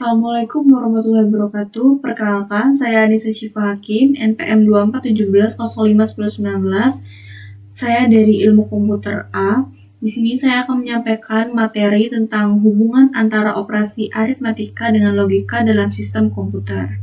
Assalamualaikum warahmatullahi wabarakatuh. Perkenalkan, saya Anissa Syifa Hakim, NPM 2417051019. Saya dari Ilmu Komputer A. Di sini saya akan menyampaikan materi tentang hubungan antara operasi aritmatika dengan logika dalam sistem komputer.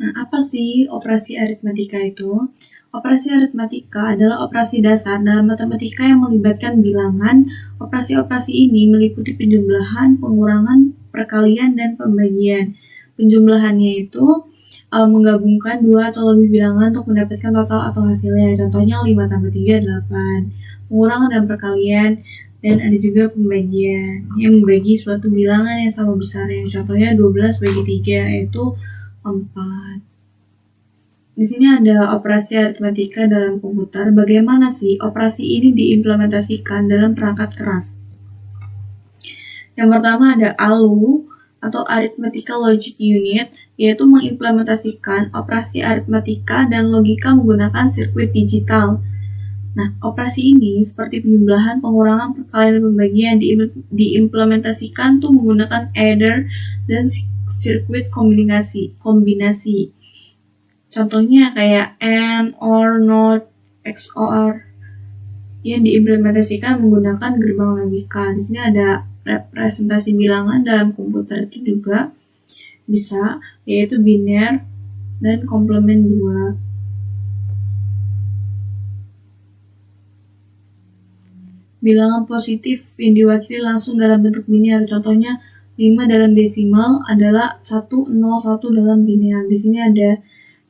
Nah, apa sih operasi aritmatika itu? Operasi aritmatika adalah operasi dasar dalam matematika yang melibatkan bilangan. Operasi-operasi ini meliputi penjumlahan, pengurangan, perkalian, dan pembagian. Penjumlahannya itu menggabungkan dua atau lebih bilangan untuk mendapatkan total atau hasilnya. Contohnya 5 tambah 3, 8. Pengurangan dan perkalian, dan ada juga pembagian yang membagi suatu bilangan yang sama besarnya. Contohnya 12 bagi 3 yaitu 4. Di sini ada operasi aritmatika dalam komputer. Bagaimana sih operasi ini diimplementasikan dalam perangkat keras? Yang pertama ada ALU atau Arithmetical Logic Unit, yaitu mengimplementasikan operasi aritmatika dan logika menggunakan sirkuit digital. Nah, operasi ini seperti penjumlahan, pengurangan, perkalian, dan pembagian diimplementasikan tuh menggunakan adder dan sirkuit kombinasi. Contohnya kayak AND, OR, NOT, XOR yang diimplementasikan menggunakan gerbang logika. Di sini ada representasi bilangan dalam komputer itu juga bisa, yaitu biner dan komplement 2. Bilangan positif yang diwakili langsung dalam bentuk biner. Contohnya 5 dalam desimal adalah 101 dalam biner. Di sini ada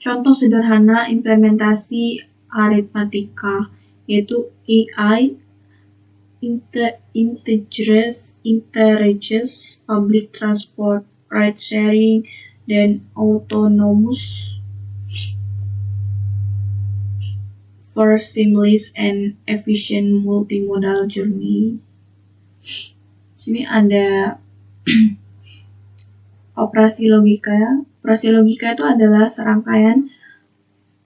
contoh sederhana implementasi aritmatika, yaitu AI, integers, public transport, ride sharing, dan autonomous for seamless and efficient multimodal journey. Sini ada operasi logika. Operasi logika itu adalah serangkaian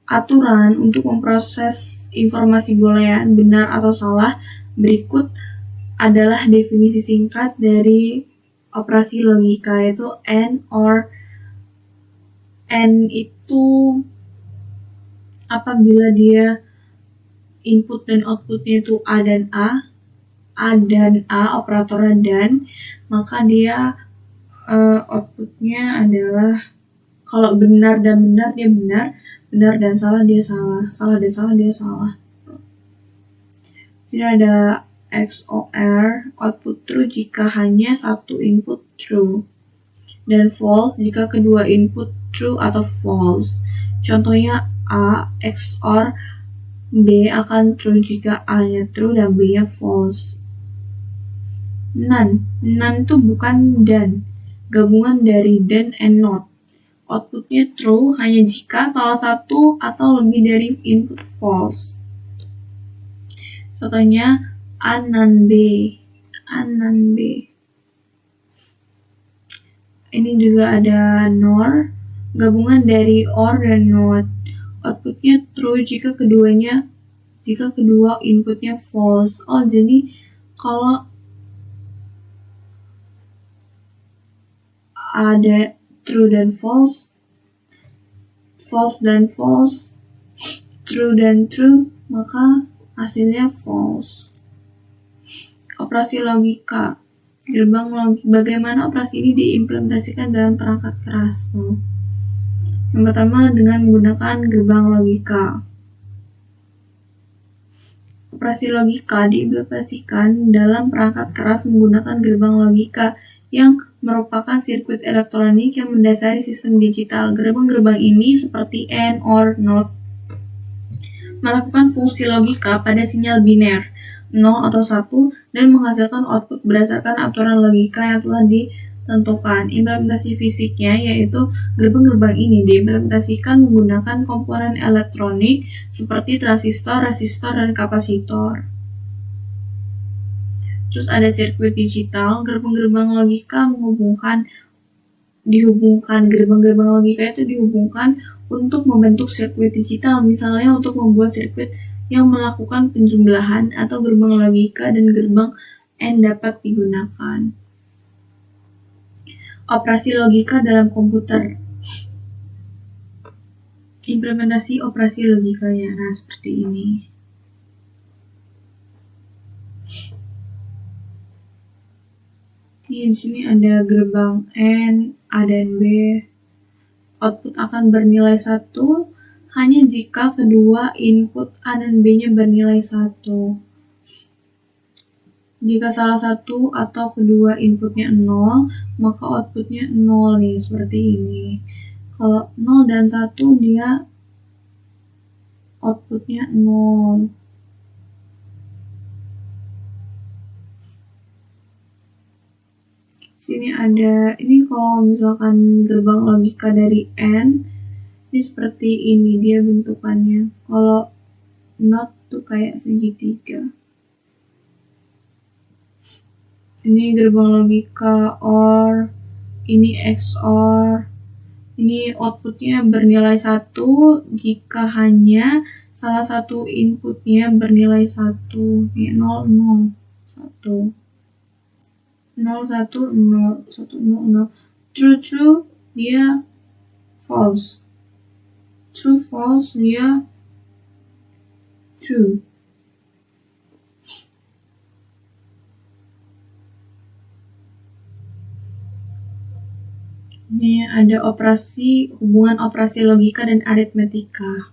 aturan untuk memproses informasi boolean benar atau salah. Berikut adalah definisi singkat dari operasi logika, yaitu AND, OR. AND itu apabila dia input dan outputnya itu A dan A operator dan, maka dia outputnya adalah kalau benar dan benar dia benar, benar dan salah dia salah, salah dan salah dia salah. Jadi ada XOR, output true jika hanya satu input true, dan false jika kedua input true atau false. Contohnya A XOR B akan true jika A-nya true dan B-nya false. None itu bukan dan, gabungan dari dan and not. Outputnya true hanya jika salah satu atau lebih dari input false. Contohnya A non B. Ini juga ada NOR, gabungan dari OR dan NOT. Outputnya true jika kedua inputnya false. Jadi kalau ada true dan false, false dan false, true dan true, maka hasilnya false. Operasi logika, gerbang logika. Bagaimana operasi ini diimplementasikan dalam perangkat keras? Yang pertama dengan menggunakan gerbang logika. Operasi logika diimplementasikan dalam perangkat keras menggunakan gerbang logika yang merupakan sirkuit elektronik yang mendasari sistem digital. Gerbang-gerbang ini seperti AND, OR, NOT melakukan fungsi logika pada sinyal biner 0 atau 1 dan menghasilkan output berdasarkan aturan logika yang telah ditentukan. Implementasi fisiknya yaitu gerbang-gerbang ini diimplementasikan menggunakan komponen elektronik seperti transistor, resistor, dan kapasitor. Terus ada sirkuit digital. Gerbang-gerbang logika menghubungkan dihubungkan, gerbang-gerbang logika itu dihubungkan untuk membentuk sirkuit digital, misalnya untuk membuat sirkuit yang melakukan penjumlahan atau gerbang logika dan gerbang AND dapat digunakan. Operasi logika dalam komputer. Implementasi operasi logikanya, nah seperti ini. Di sini ada gerbang AND, A dan B. Output akan bernilai 1 hanya jika kedua input A dan B-nya bernilai 1. Jika salah satu atau kedua inputnya 0, maka outputnya 0 nih, seperti ini. Kalau 0 dan 1 dia outputnya 0. Sini ada, ini kalau misalkan gerbang logika dari AND, ini seperti ini dia bentukannya. Kalau NOT tuh kayak segitiga. Ini gerbang logika OR, ini XOR. Ini outputnya bernilai 1 jika hanya salah satu inputnya bernilai 1. Ini 0, 0, 1. 0, 1, 0, 1, 0, 0. True, true, dia false. True, false, dia true. Ini ada hubungan operasi logika dan aritmetika.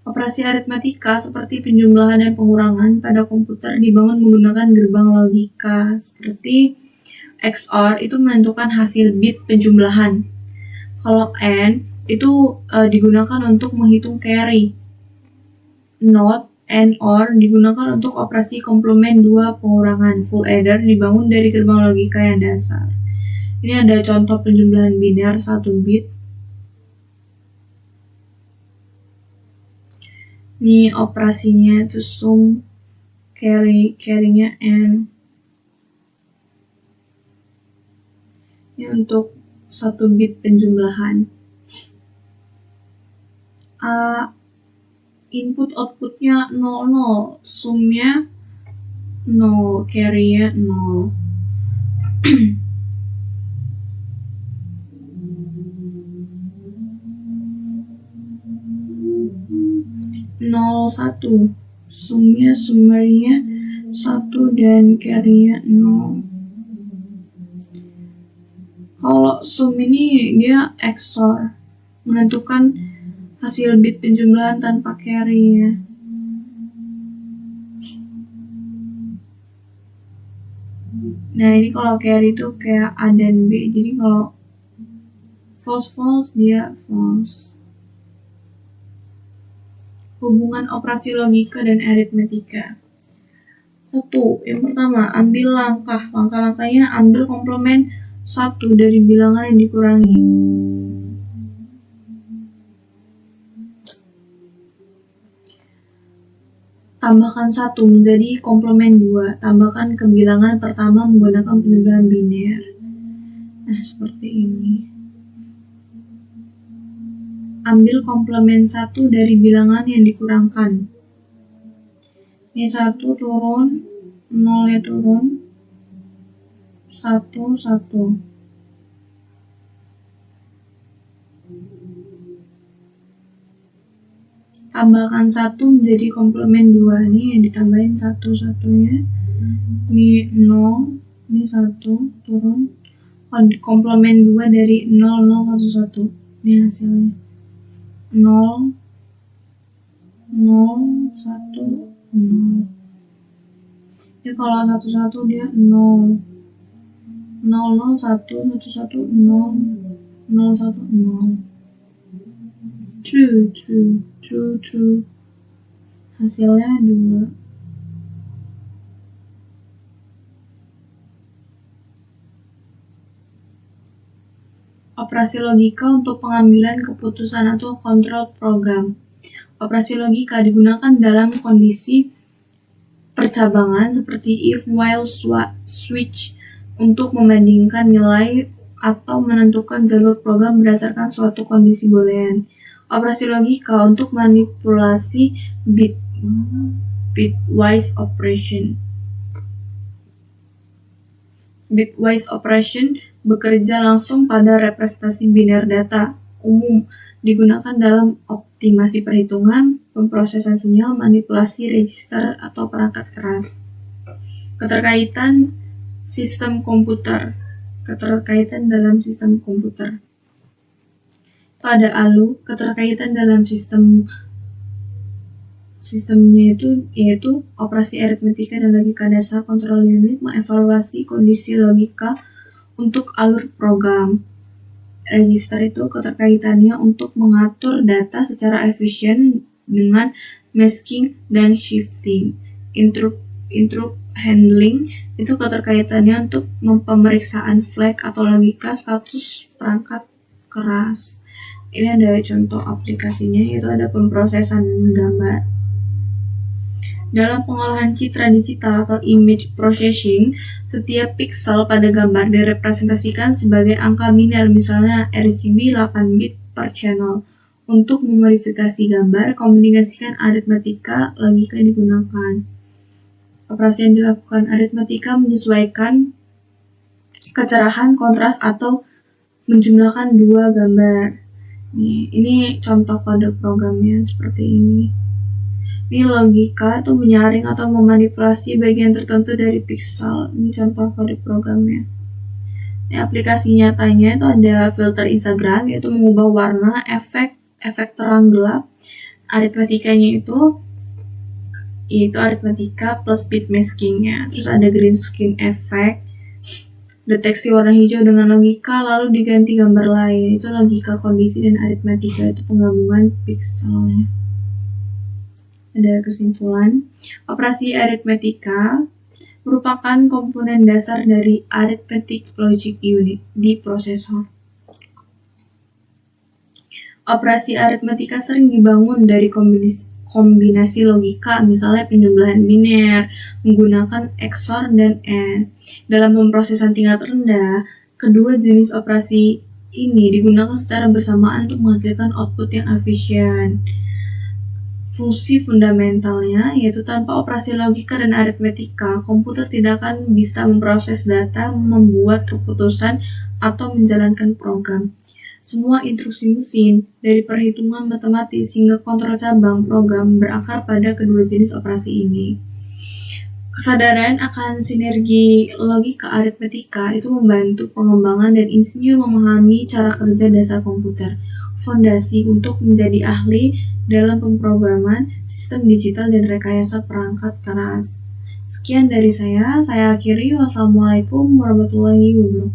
Operasi aritmetika seperti penjumlahan dan pengurangan pada komputer dibangun menggunakan gerbang logika seperti XOR itu menentukan hasil bit penjumlahan. Kalau AND itu digunakan untuk menghitung carry. NOT and OR digunakan untuk operasi komplement 2 pengurangan. Full adder dibangun dari gerbang logika yang dasar. Ini ada contoh penjumlahan biner 1 bit. Ini operasinya itu sum, carry-nya N. Ini untuk 1 bit penjumlahan. Input outputnya 00, sumnya 0, carry-nya 0. 01, summary-nya 1 dan carry-nya 0. Kalau sum ini dia XOR, menentukan hasil bit penjumlahan tanpa carry-nya. Nah ini kalau carry itu kayak A dan B, jadi kalau false dia false. Hubungan operasi logika dan aritmetika. 1. Yang pertama, ambil langkah. Langkah-langkahnya ambil komplement 1 dari bilangan yang dikurangi. Tambahkan 1 menjadi komplement 2. Tambahkan ke bilangan pertama menggunakan penjumlahan biner. Nah, seperti ini. Ambil komplement 1 dari bilangan yang dikurangkan. Ini 1 turun, 0-nya turun, 1, 1. Tambahkan 1 menjadi komplement 2. Ini yang ditambahin 1-1-nya. Ini 0, ini 1, turun. Komplement 2 dari 0, 0, 1, 1. Ini hasilnya. 0, 0, 1, 0. Jadi kalau 1-1 dia 0, 0, 0, 1, 1, 1, 0, 0, 1, 0. True. Hasilnya 2. Operasi logika untuk pengambilan keputusan atau control program. Operasi logika digunakan dalam kondisi percabangan seperti if, while, switch untuk membandingkan nilai atau menentukan jalur program berdasarkan suatu kondisi boolean. Operasi logika untuk manipulasi bitwise operation. Bitwise operation bekerja langsung pada representasi biner data umum, digunakan dalam optimasi perhitungan, pemrosesan sinyal, manipulasi register atau perangkat keras. Keterkaitan sistem komputer. Keterkaitan dalam sistem komputer. Itu ada ALU, keterkaitan dalam sistemnya yaitu operasi aritmetika dan logika dasar kontrol unit mengevaluasi kondisi logika untuk alur program. Register itu keterkaitannya untuk mengatur data secara efisien dengan masking dan shifting. Interrupt handling itu keterkaitannya untuk pemeriksaan flag atau logika status perangkat keras. Ini ada contoh aplikasinya, yaitu ada pemrosesan gambar. Dalam pengolahan citra digital atau image processing, setiap piksel pada gambar direpresentasikan sebagai angka biner, misalnya RGB 8 bit per channel. Untuk memodifikasi gambar, komunikasikan aritmetika logika digunakan. Operasi yang dilakukan aritmetika menyesuaikan kecerahan, kontras, atau menjumlahkan dua gambar. Ini contoh kode programnya seperti ini. Ini logika itu menyaring atau memanipulasi bagian tertentu dari piksel. Ini contoh kode programnya. Ini aplikasi nyatanya itu ada filter Instagram, yaitu mengubah warna, efek terang gelap. Aritmetikanya itu aritmetika plus bit maskingnya. Terus ada green screen effect, deteksi warna hijau dengan logika lalu diganti gambar lain. Itu logika kondisi, dan aritmetika itu penggabungan pikselnya. Ada kesimpulan, operasi aritmetika merupakan komponen dasar dari arithmetic logic unit di prosesor. Operasi aritmetika sering dibangun dari kombinasi logika, misalnya penjumlahan biner menggunakan XOR dan AND. Dalam pemrosesan tingkat rendah, kedua jenis operasi ini digunakan secara bersamaan untuk menghasilkan output yang efisien. Fungsi fundamentalnya yaitu tanpa operasi logika dan aritmetika, komputer tidak akan bisa memproses data, membuat keputusan, atau menjalankan program. Semua instruksi mesin, dari perhitungan matematis hingga kontrol cabang program, berakar pada kedua jenis operasi ini. Kesadaran akan sinergi logika aritmetika itu membantu pengembangan dan insinyur memahami cara kerja dasar komputer, fondasi untuk menjadi ahli dalam pemrograman sistem digital dan rekayasa perangkat keras. Sekian dari saya akhiri. Wassalamualaikum warahmatullahi wabarakatuh.